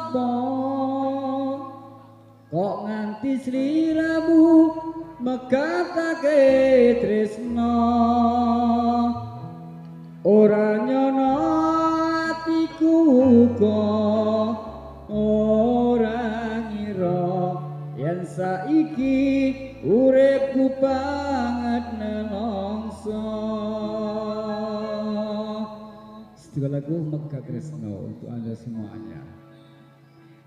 sapa kok nganti sliramu megatake tresna ora nyono atiku kok ora ngira yen saiki uripku banget nelongso. Setelah lagu Megah Kresna untuk Anda semuanya.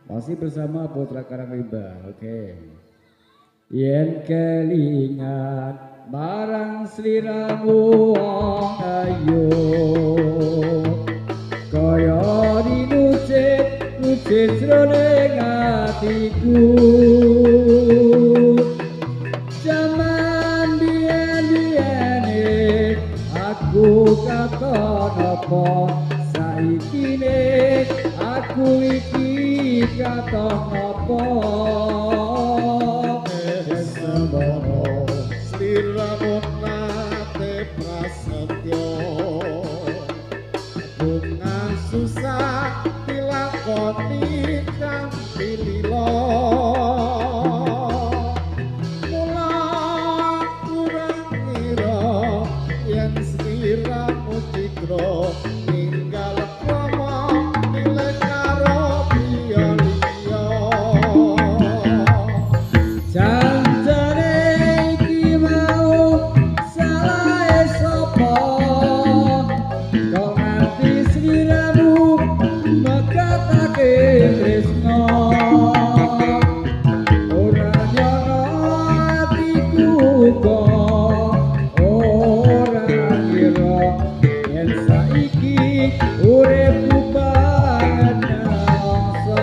Masih bersama Putra Karangrimba, oke. Yen kelingan marang sliramu wong ayu kaya dinucit jroning atiku jaman biyen-biyene aku katon apa saikine aku iki katon apa semono sliramu nate prasetyo bunga susah dilakoni kanthi lila mula kurang ngira yen sliramu citra ninggal krama milih karo liya janjane iki mau salahe sapa kok nganti sliramu megatake tresna ora nyono atiku kok ora ngira yen saiki uripku banget nelongso.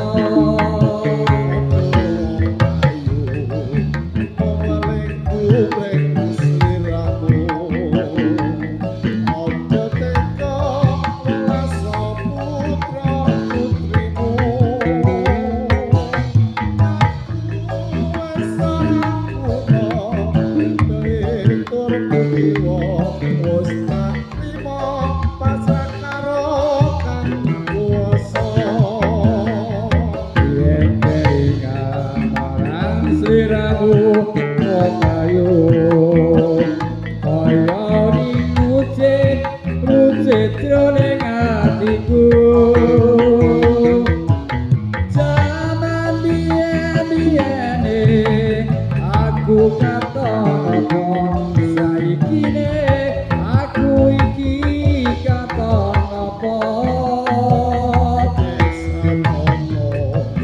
Sliramu wong ayu kaya dinucit jroning atiku jaman biyen-biyene aku katon apa saikine aku iki katon apa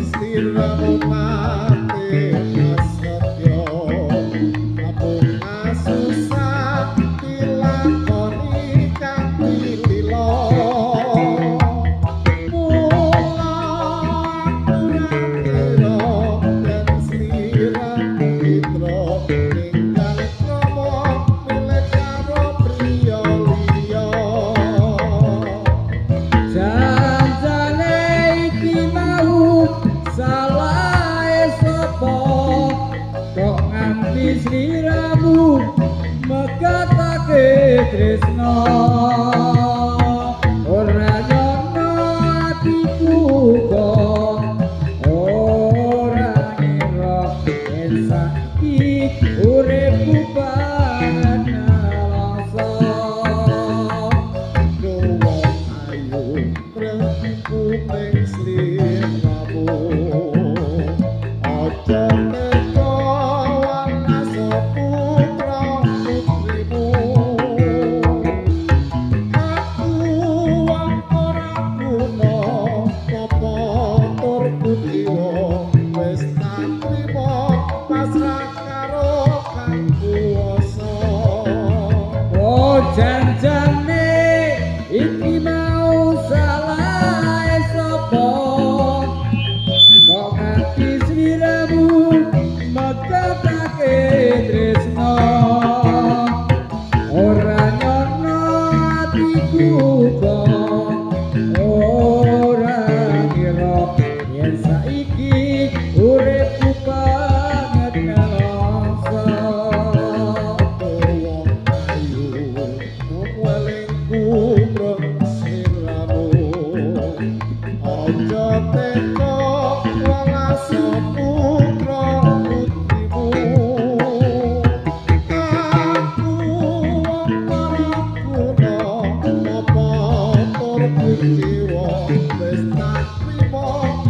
sliramu mati sliramu megatake tresna ora nyono atiku kok ora ngira yen saiki uripku banget nelongso wong ayu tresku ning sliramu aja janjane iki mau salahe sapa kok nganti sliramu megatake tresna ora nyono atiku kok ora ngira yen saiki uripku banget nelongso. Sliramu aja teko jiwa wis tak trimo